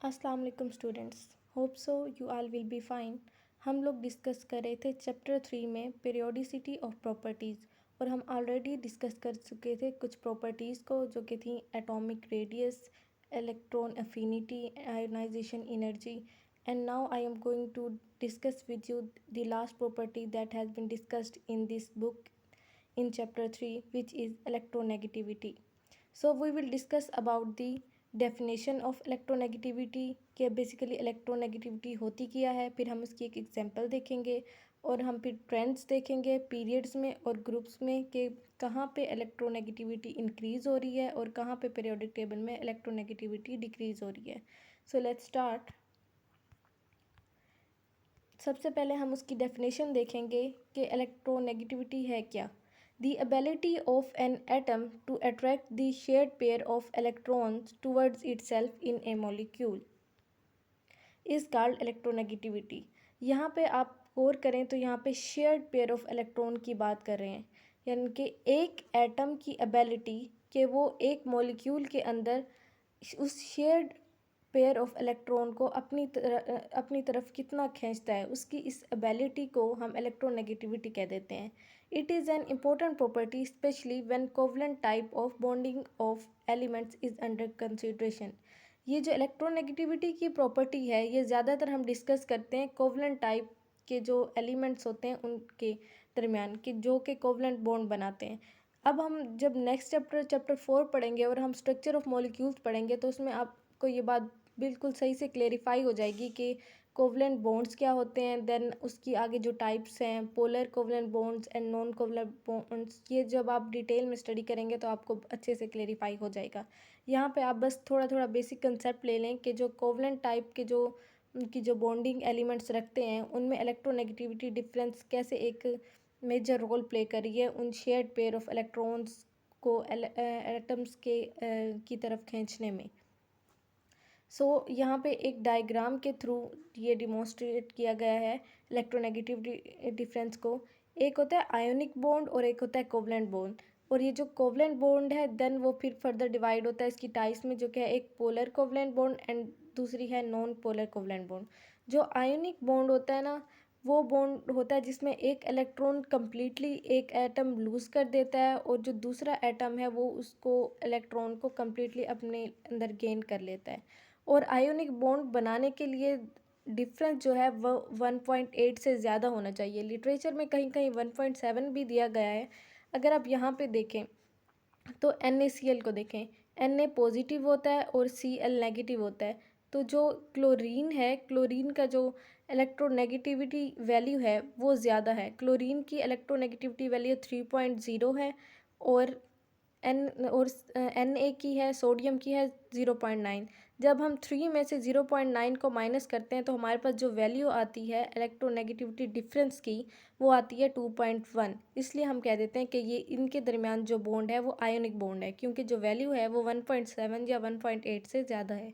अस्सलाम वालेकुम students. Hope so you all will be fine. हम लोग डिस्कस कर रहे थे चैप्टर 3 में पीरियोडिसिटी ऑफ प्रॉपर्टीज़, और हम ऑलरेडी डिस्कस कर चुके थे कुछ प्रॉपर्टीज़ को जो कि थी atomic radius, electron affinity, ionisation energy. And now I am going to discuss with you the last property that has been discussed in this book in chapter 3, which is electronegativity. So we will discuss about the definition of electronegativity कि basically electronegativity होती क्या है, फिर हम उसकी एक example देखेंगे और हम फिर ट्रेंड्स देखेंगे पीरियड्स में और ग्रुप्स में कि कहाँ पे इलेक्ट्रोनेगेटिविटी इंक्रीज़ हो रही है और कहाँ पे पीरियोडिक टेबल में इलेक्ट्रोनेगेटिविटी डिक्रीज़ हो रही है। So let's start. सबसे पहले हम उसकी डेफिनेशन देखेंगे कि इलेक्ट्रोनेगेटिविटी है क्या। The ability of an atom to attract the shared pair of electrons towards itself in a molecule is called electronegativity। यहाँ पे आप गौर करें तो यहाँ पे शेयर्ड पेयर ऑफ इलेक्ट्रॉन की बात कर रहे हैं, यानी कि एक एटम की एबिलिटी कि वो एक मॉलिक्यूल के अंदर उस शेयर्ड पेयर ऑफ इलेक्ट्रॉन को अपनी तरफ कितना खींचता है, उसकी इस एबिलिटी को हम इलेक्ट्रोनेगेटिविटी कह देते हैं। It is an important property specially when covalent type of bonding of elements is under consideration. ये जो इलेक्ट्रोनेगेटिविटी की प्रॉपर्टी है ये ज़्यादातर हम डिस्कस करते हैं कोवलेंट टाइप के जो एलिमेंट्स होते हैं उनके दरमियान के जो कि कोवलेंट बॉन्ड बनाते हैं। अब हम जब नेक्स्ट चैप्टर 4 पढ़ेंगे और हम स्ट्रक्चर ऑफ मॉलिक्यूल्स पढ़ेंगे तो उसमें आपको ये बात बिल्कुल सही से क्लेरिफाई हो जाएगी कि कोवलेंट बॉन्ड्स क्या होते हैं। देन उसकी आगे जो टाइप्स हैं, polar covalent bonds and non covalent bonds, ये जब आप डिटेल में स्टडी करेंगे तो आपको अच्छे से क्लेरिफाई हो जाएगा। यहाँ पे आप बस थोड़ा थोड़ा बेसिक कंसेप्ट ले लें कि जो कोवलेंट टाइप के जो उनकी जो बॉन्डिंग एलिमेंट्स रखते हैं उनमें इलेक्ट्रोनेगेटिविटी डिफरेंस कैसे एक मेजर रोल प्ले कर रही है उन शेयर्ड पेयर ऑफ इलेक्ट्रॉन्स को एटम्स के की तरफ खींचने में। यहाँ पे एक डायग्राम के थ्रू ये डिमॉन्स्ट्रेट किया गया है इलेक्ट्रोनेगेटिविटी डिफरेंस को। एक होता है आयोनिक बॉन्ड और एक होता है कोवलेंट बॉन्ड, और ये जो कोवलेंट बॉन्ड है देन वो फिर फर्दर डिवाइड होता है इसकी टाइप्स में, जो कि है एक पोलर कोवलेंट बॉन्ड एंड दूसरी है नॉन पोलर कोवलेंट बॉन्ड। जो आयोनिक बॉन्ड होता है ना, वो बॉन्ड होता है जिसमें एक इलेक्ट्रॉन कम्प्लीटली एक एटम लूज़ कर देता है और जो दूसरा एटम है वो उसको इलेक्ट्रॉन को कम्प्लीटली अपने अंदर गेन कर लेता है। और आयोनिक बॉन्ड बनाने के लिए डिफरेंस जो है वो 1.8 से ज़्यादा होना चाहिए। लिटरेचर में कहीं कहीं 1.7 भी दिया गया है। अगर आप यहाँ पे देखें तो NaCl को देखें, Na पॉजिटिव होता है और Cl नेगेटिव होता है। तो जो क्लोरीन है, क्लोरीन का जो इलेक्ट्रोनेगेटिविटी वैल्यू है वो ज़्यादा है। क्लोरीन की इलेक्ट्रोनेगेटिविटी वैल्यू 3.0 है और Na की है, सोडियम की है 0.9। जब हम 3 में से 0.9 को माइनस करते हैं तो हमारे पास जो वैल्यू आती है इलेक्ट्रोनेगेटिविटी डिफरेंस की वो आती है 2.1। इसलिए हम कह देते हैं कि ये इनके दरमियान जो बॉन्ड है वो आयोनिक बॉन्ड है, क्योंकि जो वैल्यू है वो 1.7 या 1.8 से ज़्यादा है।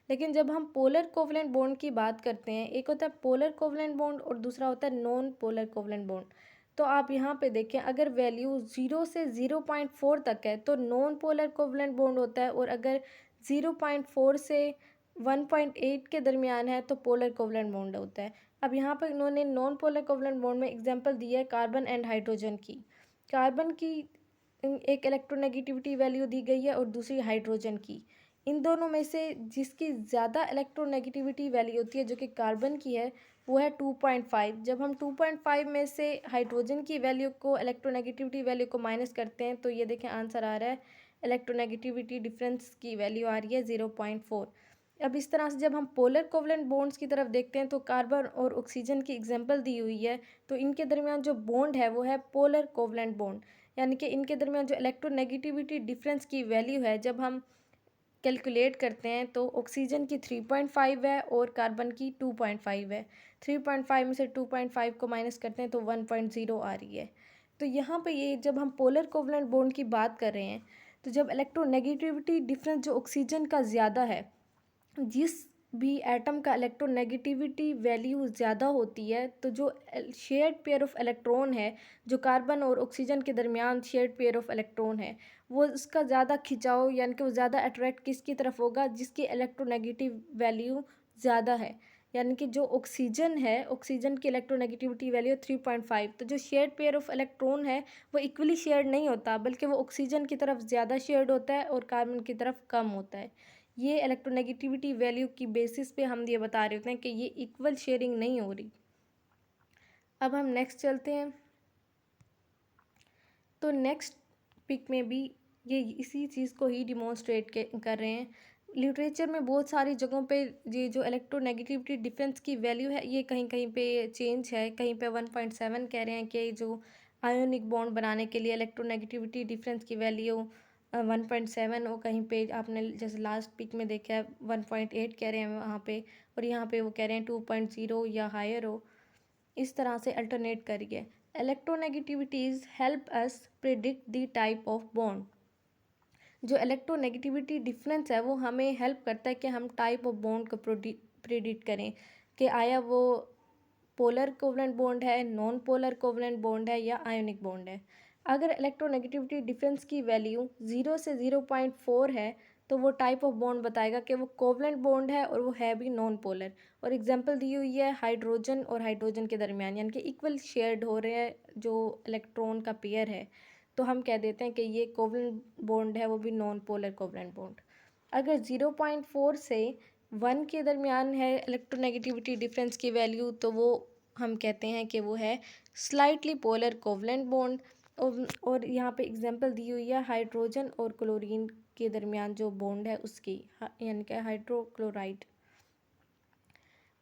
लेकिन जब हम पोलर कोवलेंट बॉन्ड की बात करते हैं, एक होता है पोलर कोवलेंट बॉन्ड और दूसरा होता है नॉन पोलर कोवलेंट बॉन्ड। तो आप यहाँ पे देखें, अगर वैल्यू 0 से 0.4 तक है तो नॉन पोलर कोवलेंट बॉन्ड होता है, और अगर 0.4 से 1.8 के दरमियान है तो पोलर कोवलेंट बॉन्ड होता है। अब यहाँ पर इन्होंने नॉन पोलर कोवलेंट बॉन्ड में एग्जांपल दिया है कार्बन एंड हाइड्रोजन की। कार्बन की एक इलेक्ट्रोनेगेटिविटी वैल्यू दी गई है और दूसरी हाइड्रोजन की। इन दोनों में से जिसकी ज़्यादा इलेक्ट्रोनेगेटिविटी वैल्यू होती है जो कि कार्बन की है वो है 2.5। जब हम 2.5 में से हाइड्रोजन की वैल्यू को इलेक्ट्रोनेगेटिविटी वैल्यू को माइनस करते हैं तो ये देखें आंसर आ रहा है इलेक्ट्रोनेगेटिविटी डिफरेंस की वैल्यू आ रही है 0.4। अब इस तरह से जब हम पोलर कोवलेंट बॉन्ड्स की तरफ देखते हैं तो कार्बन और ऑक्सीजन की एग्जांपल दी हुई है, तो इनके दरमियान जो बॉन्ड है वो है पोलर कोवलेंट बॉन्ड, यानी कि इनके दरमियान जो इलेक्ट्रोनेगेटिविटी डिफरेंस की वैल्यू है जब हम कैलकुलेट करते हैं तो ऑक्सीजन की 3.5 है और कार्बन की 2.5 है। 3.5 में से 2.5 को माइनस करते हैं तो 1.0 आ रही है। तो यहाँ पे ये जब हम पोलर कोवलेंट बॉन्ड की बात कर रहे हैं तो जब इलेक्ट्रोनेगेटिविटी डिफरेंस जो ऑक्सीजन का ज़्यादा है, जिस भी एटम का इलेक्ट्रोनेगेटिविटी वैल्यू ज़्यादा होती है तो जो शेयर्ड पेयर ऑफ इलेक्ट्रॉन है, जो कार्बन और ऑक्सीजन के दरमियान शेयर्ड पेयर ऑफ इलेक्ट्रॉन है, वो उसका ज़्यादा खिंचाव यानी कि वो ज़्यादा अट्रैक्ट किसकी तरफ होगा, जिसकी इलेक्ट्रोनेगेटिव वैल्यू ज़्यादा है। यानी कि जो ऑक्सीजन है, ऑक्सीजन की इलेक्ट्रोनेगेटिविटी वैल्यू 3.5। तो जो शेयर्ड पेयर ऑफ इलेक्ट्रॉन है वो इक्वली शेयर्ड नहीं होता, बल्कि वो ऑक्सीजन की तरफ ज़्यादा शेयर्ड होता है और कार्बन की तरफ कम होता है। ये इलेक्ट्रोनेगेटिविटी वैल्यू की बेसिस पे हम ये बता रहे होते हैं कि ये इक्वल शेयरिंग नहीं हो रही। अब हम नेक्स्ट चलते हैं। तो नेक्स्ट पिक में भी ये इसी चीज़ को ही डिमॉन्स्ट्रेट कर रहे हैं। लिटरेचर में बहुत सारी जगहों पे ये जो इलेक्ट्रोनेगेटिविटी डिफरेंस की वैल्यू है ये कहीं कहीं पे चेंज है। कहीं पे 1.7 कह रहे हैं कि जो आयोनिक बॉन्ड बनाने के लिए इलेक्ट्रोनेगेटिविटी डिफरेंस की वैल्यू 1.7, और कहीं पे आपने जैसे लास्ट पिक में देखा है 1.8 कह रहे हैं वहाँ पे, और यहाँ पे वो कह रहे हैं 2.0 या हायर हो। इस तरह से अल्टरनेट करिए। Electronegativities help us predict the type of bond. जो इलेक्ट्रोनेगेटिविटी डिफरेंस है वो हमें हेल्प करता है कि हम टाइप ऑफ बॉन्ड को प्रिडिक्ट करें कि आया वो पोलर कोवलेंट बॉन्ड है, नॉन पोलर कोवलेंट बॉन्ड है या आयोनिक बॉन्ड है। अगर इलेक्ट्रोनेगेटिविटी डिफरेंस की वैल्यू 0 से 0.4 है तो वो टाइप ऑफ बॉन्ड बताएगा कि वो कोवलेंट बॉन्ड है और वो है भी नॉन पोलर। और एग्जांपल दी हुई है हाइड्रोजन और हाइड्रोजन के दरमियान, यानी कि इक्वल शेयर्ड हो रहे हैं जो इलेक्ट्रॉन का पेयर है, तो हम कह देते हैं कि ये कोवलेंट बॉन्ड है, वो भी नॉन पोलर कोवलेंट बॉन्ड। अगर 0.4 से 1 के दरमियान है इलेक्ट्रोनेगेटिविटी डिफरेंस की वैल्यू, तो वो हम कहते हैं कि वो है स्लाइटली पोलर कोवलेंट बॉन्ड। और यहाँ पे एग्जांपल दी हुई है हाइड्रोजन और क्लोरीन के दरमियान जो बॉन्ड है उसकी, यानी कि हाइड्रोक्लोराइड।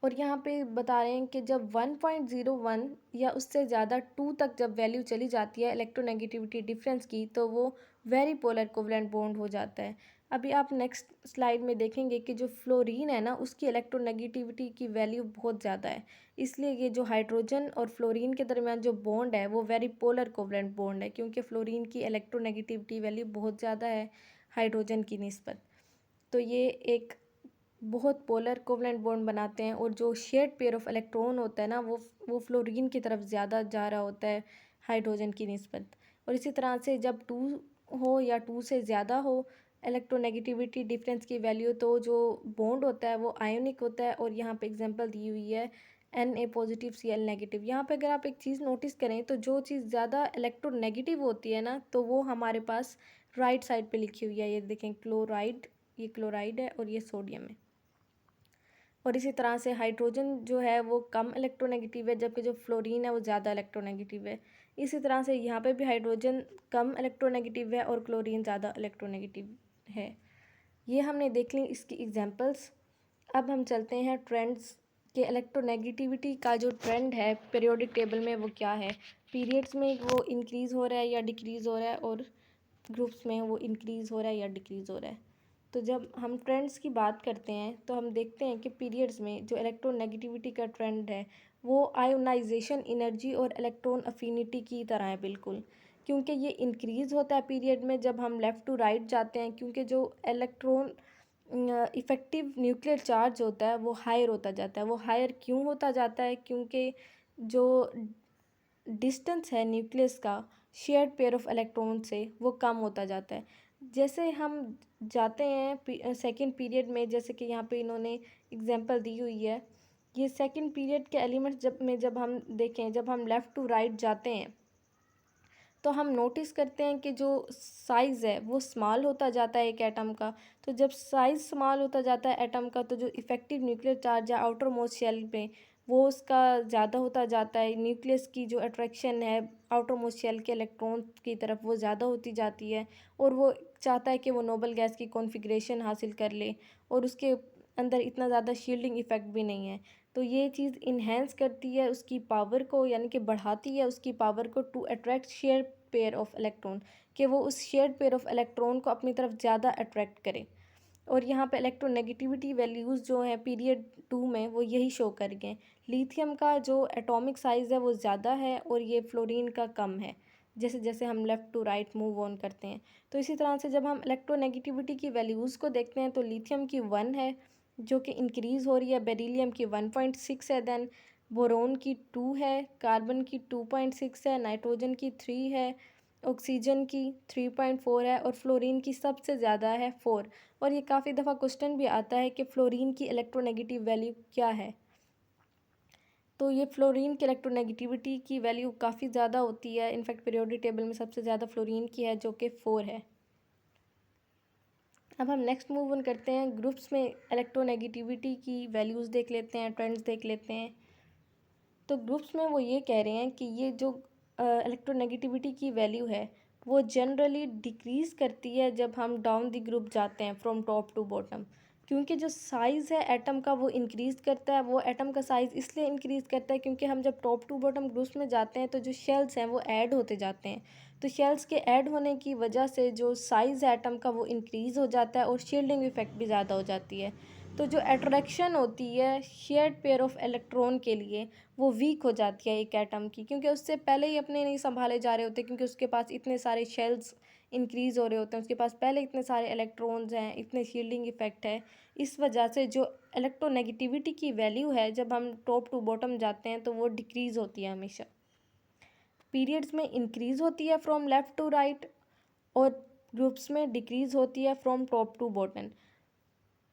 और यहाँ पे बता रहे हैं कि जब 1.01 या उससे ज़्यादा 2 तक जब वैल्यू चली जाती है इलेक्ट्रोनेगेटिविटी डिफरेंस की, तो वो वेरी पोलर कोवलेंट बॉन्ड हो जाता है। अभी आप नेक्स्ट स्लाइड में देखेंगे कि जो फ्लोरीन है ना उसकी इलेक्ट्रोनेगेटिविटी की वैल्यू बहुत ज़्यादा है। इसलिए ये जो हाइड्रोजन और फ्लोरीन के दरमियान जो बॉन्ड है वो वेरी पोलर कोवलेंट बॉन्ड है, क्योंकि फ्लोरीन की इलेक्ट्रोनेगेटिविटी वैल्यू बहुत ज़्यादा है हाइड्रोजन की निस्बत। तो ये एक बहुत पोलर कोवलेंट बॉन्ड बनाते हैं, और जो शेयर्ड पेयर ऑफ इलेक्ट्रॉन होता है ना वो फ्लोरीन की तरफ ज़्यादा जा रहा होता है हाइड्रोजन की निस्बत। और इसी तरह से जब 2 हो या 2 से ज़्यादा हो इलेक्ट्रोनेगेटिविटी डिफरेंस की वैल्यू, तो जो बॉन्ड होता है वो आयोनिक होता है। और यहाँ पे एग्जांपल दी हुई है Na पॉजिटिव Cl नेगेटिव। यहाँ पे अगर आप एक चीज़ नोटिस करें तो जो चीज़ ज़्यादा इलेक्ट्रोनेगेटिव होती है ना तो वो हमारे पास राइट साइड पे लिखी हुई है। ये देखें क्लोराइड, ये क्लोराइड है और ये सोडियम है। और इसी तरह से हाइड्रोजन जो है वो कम इलेक्ट्रोनेगेटिव है, जबकि जो फ्लोरीन है वो ज़्यादा इलेक्ट्रोनेगेटिव है। इसी तरह से यहाँ पे भी हाइड्रोजन कम इलेक्ट्रोनेगेटिव है और क्लोरीन ज़्यादा इलेक्ट्रोनेगेटिव है। ये हमने देख ली इसकी एग्जांपल्स। अब हम चलते हैं ट्रेंड्स के इलेक्ट्रोनेगेटिविटी का जो ट्रेंड है पीरियोडिक टेबल में वो क्या है। पीरियड्स में वो इंक्रीज़ हो रहा है या डिक्रीज़ हो रहा है, और ग्रुप्स में वो इंक्रीज़ हो रहा है या डिक्रीज़ हो रहा है। तो जब हम ट्रेंड्स की बात करते हैं तो हम देखते हैं कि पीरियड्स में जो इलेक्ट्रोनेगेटिविटी का ट्रेंड है वो आयोनाइजेशन एनर्जी और इलेक्ट्रॉन अफिनिटी की तरह है बिल्कुल, क्योंकि ये इंक्रीज़ होता है पीरियड में जब हम लेफ़्ट टू राइट जाते हैं, क्योंकि जो इलेक्ट्रॉन इफ़ेक्टिव न्यूक्लियर चार्ज होता है वो हायर होता जाता है। वो हायर क्यों होता जाता है? क्योंकि जो डिस्टेंस है न्यूक्लियस का शेयर्ड पेयर ऑफ इलेक्ट्रॉन से वो कम होता जाता है। जैसे हम जाते हैं सेकंड पीरियड में, जैसे कि यहाँ पे इन्होंने एग्जांपल दी हुई है। ये सेकंड पीरियड के एलिमेंट्स जब हम देखें, जब हम लेफ़्ट टू राइट जाते हैं तो हम नोटिस करते हैं कि जो साइज़ है वो स्मॉल होता जाता है एक एटम का। तो जब साइज़ स्मॉल होता जाता है एटम का तो जो इफ़ेक्टिव न्यूक्लियर चार्ज है आउटर मोस्ट शेल पे वो उसका ज़्यादा होता जाता है। न्यूक्लियस की जो अट्रैक्शन है आउटर मोस्ट शेल के इलेक्ट्रॉन की तरफ वो ज़्यादा होती जाती है, और वो चाहता है कि वो नोबल गैस की कॉन्फ़िगरेशन हासिल कर ले, और उसके अंदर इतना ज़्यादा शील्डिंग इफ़ेक्ट भी नहीं है। तो ये चीज़ इन्हेंस करती है उसकी पावर को, यानी कि बढ़ाती है उसकी पावर को to attract share pair of electron, कि वो उस शेयर्ड पेयर ऑफ इलेक्ट्रॉन को अपनी तरफ ज़्यादा अट्रैक्ट करे। और यहाँ पे इलेक्ट्रोनेगेटिविटी वैल्यूज़ जो है पीरियड 2 में वो यही शो कर गए। लिथियम का जो एटॉमिक साइज़ है वो ज़्यादा है और ये फ्लोरीन का कम है, जैसे जैसे हम left to right move on करते हैं। तो इसी तरह से जब हम इलेक्ट्रोनेगेटिविटी की वैल्यूज़ को देखते हैं तो लिथियम की 1 है जो कि इंक्रीज़ हो रही है, बेरिलियम की 1.6 है, देन बोरोन की 2 है, कार्बन की 2.6 है, नाइट्रोजन की 3 है, ऑक्सीजन की 3.4 है और फ्लोरीन की सबसे ज़्यादा है 4। और ये काफ़ी दफ़ा क्वेश्चन भी आता है कि फ्लोरीन की इलेक्ट्रोनेगेटिव वैल्यू क्या है। तो ये फ्लोरीन की इलेक्ट्रोनेगेटिविटी की वैल्यू काफ़ी ज़्यादा होती है। इनफैक्ट पीरियोडिक टेबल में सबसे ज़्यादा फ्लोरीन की है जो कि 4 है। अब हम नेक्स्ट मूव ऑन करते हैं, ग्रुप्स में इलेक्ट्रोनेगेटिविटी की वैल्यूज़ देख लेते हैं, ट्रेंड्स देख लेते हैं। तो ग्रुप्स में वो ये कह रहे हैं कि ये जो इलेक्ट्रोनेगेटिविटी की वैल्यू है वो जनरली डिक्रीज़ करती है जब हम डाउन द ग्रुप जाते हैं फ्रॉम टॉप टू बॉटम, क्योंकि जो साइज़ है एटम का वो इंक्रीज़ करता है। वो एटम का साइज़ इसलिए इंक्रीज़ करता है क्योंकि हम जब टॉप टू बॉटम ग्रुप्स में जाते हैं तो जो शेल्स हैं वो ऐड होते जाते हैं। तो शेल्स के ऐड होने की वजह से जो साइज़ है एटम का वो इंक्रीज़ हो जाता है और शील्डिंग इफ़ेक्ट भी ज़्यादा हो जाती है। तो जो अट्रैक्शन होती है शेयर्ड पेयर ऑफ इलेक्ट्रॉन के लिए वो वीक हो जाती है एक एटम की, क्योंकि उससे पहले ही अपने नहीं संभाले जा रहे होते, क्योंकि उसके पास इतने सारे शेल्स इंक्रीज़ हो रहे होते हैं, उसके पास पहले इतने सारे इलेक्ट्रॉन्स हैं, इतने शील्डिंग इफेक्ट है। इस वजह से जो इलेक्ट्रोनेगेटिविटी की वैल्यू है जब हम टॉप टू बॉटम जाते हैं तो वो डिक्रीज़ होती है हमेशा। पीरियड्स में इंक्रीज़ होती है फ्रॉम लेफ़्ट टू राइट और ग्रुप्स में डिक्रीज़ होती है फ्रॉम टॉप टू बॉटम।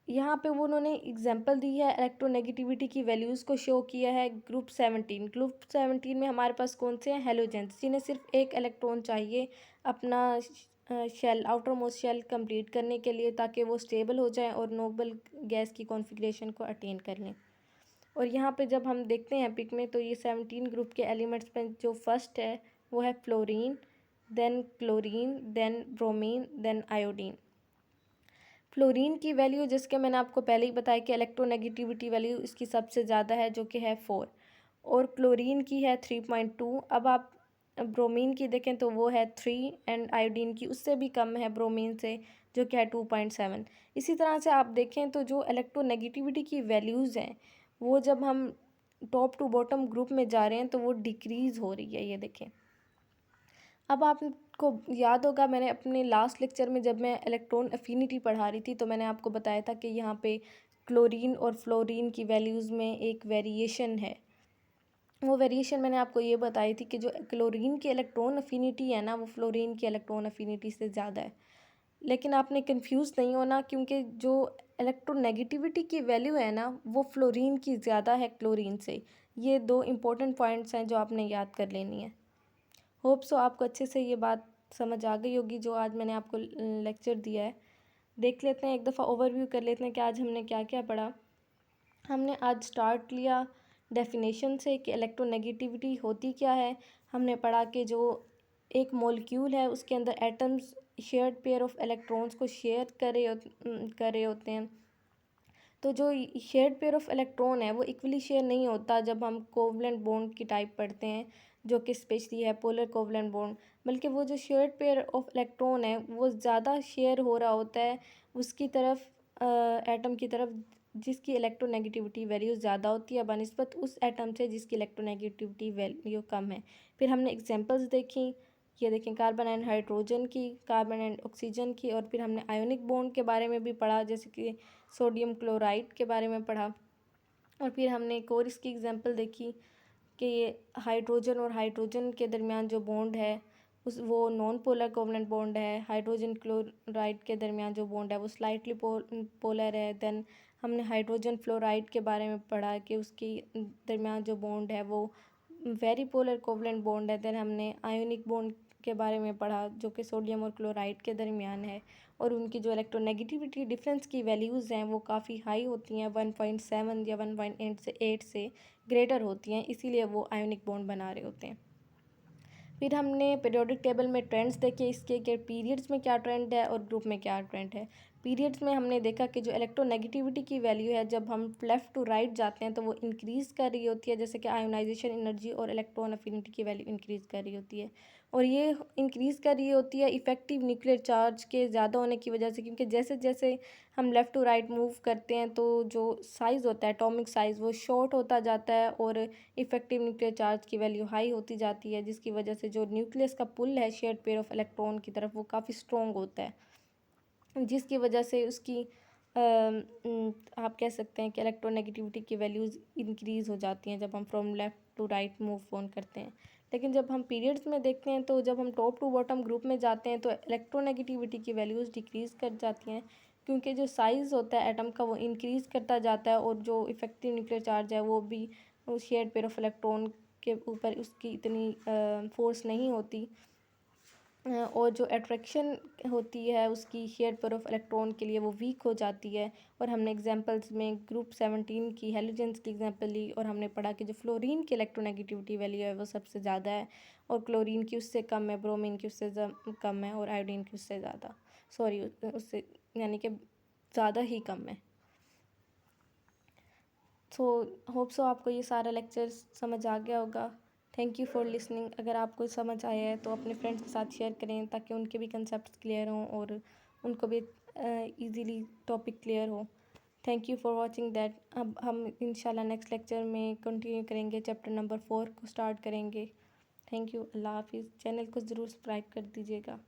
यहाँ पे वो उन्होंने एग्जांपल दी है, इलेक्ट्रोनेगेटिविटी की वैल्यूज़ को शो किया है। ग्रुप 17 में हमारे पास कौन से हैं, हेलोजेंस, जिन्हें सिर्फ एक इलेक्ट्रॉन चाहिए अपना shell, outer most shell complete करने के लिए, ताकि वो स्टेबल हो जाए और नोबल गैस की कॉन्फ़िगरेशन को अटेन कर लें। और यहाँ पे जब हम देखते हैं पिक में तो ये 17 ग्रुप के एलिमेंट्स में जो फर्स्ट है वो है fluorine, then chlorine, then bromine, then iodine. Fluorine की वैल्यू जिसके मैंने आपको पहले ही बताया कि इलेक्ट्रोनेगेटिविटी वैल्यू इसकी सबसे ज़्यादा है जो कि है 4 और क्लोरीन की है 3.2। अब आप ब्रोमीन की देखें तो वो है 3 एंड आयोडीन की उससे भी कम है ब्रोमीन से जो कि है 2.7। इसी तरह से आप देखें तो जो इलेक्ट्रोनेगेटिविटी की वैल्यूज़ हैं वो जब हम टॉप टू बॉटम ग्रुप में जा रहे हैं तो वो डिक्रीज़ हो रही है, ये देखें। अब आपको याद होगा मैंने अपने लास्ट लेक्चर में जब मैं इलेक्ट्रॉन अफिनिटी पढ़ा रही थी तो मैंने आपको बताया था कि यहाँ पे क्लोरीन और फ्लोरीन की वैल्यूज़ में एक वेरिएशन है। वो वेरिएशन मैंने आपको ये बताई थी कि जो क्लोरीन की इलेक्ट्रॉन अफिनिटी है ना वो फ्लोरीन की इलेक्ट्रॉन अफिनिटी से ज़्यादा है। लेकिन आपने कंफ्यूज नहीं होना, क्योंकि जो इलेक्ट्रोनेगेटिविटी की वैल्यू है ना वो फ्लोरीन की ज़्यादा है क्लोरीन से। ये दो इम्पोर्टेंट पॉइंट्स हैं जो आपने याद कर लेनी है। होप सो आपको अच्छे से ये बात समझ आ गई होगी जो आज मैंने आपको लेक्चर दिया है। देख लेते हैं, एक दफ़ा ओवरव्यू कर लेते हैं कि आज हमने क्या क्या पढ़ा। हमने आज स्टार्ट लिया डेफिनेशन से कि इलेक्ट्रोनेगेटिविटी होती क्या है। हमने पढ़ा कि जो एक मॉलिक्यूल है उसके अंदर atoms shared pair of electrons को शेयर कर रहे होते हैं। तो जो शेयर्ड पेयर ऑफ इलेक्ट्रॉन है वो इक्वली शेयर नहीं होता जब हम कोवलेंट बॉन्ड की टाइप पढ़ते हैं जो कि स्पेशली है पोलर कोवलेंट बॉन्ड, बल्कि वो जो शेयर्ड पेयर ऑफ इलेक्ट्रॉन है वो ज़्यादा शेयर हो रहा होता है उसकी तरफ, एटम की तरफ जिसकी इलेक्ट्रोनेगेटिविटी वैल्यू ज़्यादा होती है बनिस्बत उस एटम से जिसकी इलेक्ट्रोनेगेटिविटी वैल्यू कम है। फिर हमने एग्जांपल्स देखी, ये देखें कार्बन एंड हाइड्रोजन की, कार्बन एंड ऑक्सीजन की, और फिर हमने आयोनिक बॉन्ड के बारे में भी पढ़ा जैसे कि सोडियम क्लोराइड के बारे में पढ़ा। और फिर हमने एक और इसकी एग्जांपल देखी कि ये हाइड्रोजन और हाइड्रोजन के दरमियान जो बॉन्ड है उस वो नॉन पोलर कोवलेंट बॉन्ड है। हाइड्रोजन क्लोराइड के दरमियान जो बॉन्ड है वो स्लाइटली पोलर है। देन हमने हाइड्रोजन फ्लोराइड के बारे में पढ़ा कि उसकी दरमियान जो बॉन्ड है वो वेरी पोलर कोवलेंट बॉन्ड है। देन हमने आयोनिक बॉन्ड के बारे में पढ़ा जो कि सोडियम और क्लोराइड के दरमियान है और उनकी जो इलेक्ट्रोनेगेटिविटी डिफरेंस की वैल्यूज़ हैं वो काफ़ी हाई होती हैं, 1.7 या 1.8 से ग्रेटर होती हैं, इसीलिए वो आयोनिक बॉन्ड बना रहे होते हैं। फिर हमने पीरियोडिक टेबल में ट्रेंड्स देखे इसके कि पीरियड्स में क्या ट्रेंड है और ग्रुप में क्या ट्रेंड है। पीरियड्स में हमने देखा कि जो इलेक्ट्रोनेगेटिविटी की वैल्यू है जब हम लेफ़्ट टू राइट जाते हैं तो वो इंक्रीज़ कर रही होती है, जैसे कि आयोनाइजेशन एनर्जी और इलेक्ट्रॉन अफिनिटी की वैल्यू इंक्रीज़ कर रही होती है। और ये इंक्रीज़ कर रही होती है इफ़ेक्टिव न्यूक्लियर चार्ज के ज़्यादा होने की वजह से, क्योंकि जैसे जैसे हम लेफ़्ट टू राइट मूव करते हैं तो जो साइज़ होता है एटॉमिक साइज़ वो शॉर्ट होता जाता है और इफ़ेक्टिव न्यूक्लियर चार्ज की वैल्यू हाई होती जाती है, जिसकी वजह से जो न्यूक्लियस का पुल है शेयर्ड पेयर ऑफ इलेक्ट्रॉन की तरफ वो काफ़ी स्ट्रॉन्ग होता है, जिसकी वजह से उसकी आप कह सकते हैं कि इलेक्ट्रोनेगेटिविटी की वैल्यूज़ इंक्रीज़ हो जाती हैं जब हम from left to right move on करते हैं। लेकिन जब हम पीरियड्स में देखते हैं तो जब हम टॉप टू बॉटम ग्रुप में जाते हैं तो इलेक्ट्रोनेगेटिविटी की वैल्यूज़ डिक्रीज़ कर जाती हैं, क्योंकि जो साइज़ होता है एटम का वो इंक्रीज़ करता जाता है और जो इफ़ेक्टिव न्यूक्लियर चार्ज है वो भी उस शेयर्ड पेयर ऑफ इलेक्ट्रॉन के ऊपर उसकी इतनी फोर्स नहीं होती। और जो अट्रैक्शन होती है उसकी शेयर्ड पेयर ऑफ इलेक्ट्रॉन के लिए वो वीक हो जाती है। और हमने एग्जांपल्स में ग्रुप 17 की हेलोजेंस की एग्जांपल ली और हमने पढ़ा कि जो फ्लोरीन की इलेक्ट्रोनेगेटिविटी वैल्यू है वो सबसे ज़्यादा है और क्लोरीन की उससे कम है, ब्रोमीन की उससे कम है और आयोडीन की उससे ज़्यादा, सॉरी उससे यानी कि ज़्यादा ही कम है। सो होप सो आपको ये सारा लेक्चर समझ आ गया होगा। Thank you for listening. अगर आपको समझ आया है तो अपने फ्रेंड्स के साथ शेयर करें ताकि उनके भी कंसेप्ट क्लियर हों और उनको भी इजीली टॉपिक क्लियर हो। Thank you for watching that. अब हम इंशाल्लाह नेक्स्ट लेक्चर में कंटिन्यू करेंगे, चैप्टर नंबर 4 को स्टार्ट करेंगे। Thank you. अल्लाह हाफिज़। चैनल को ज़रूर सब्सक्राइब कर दीजिएगा।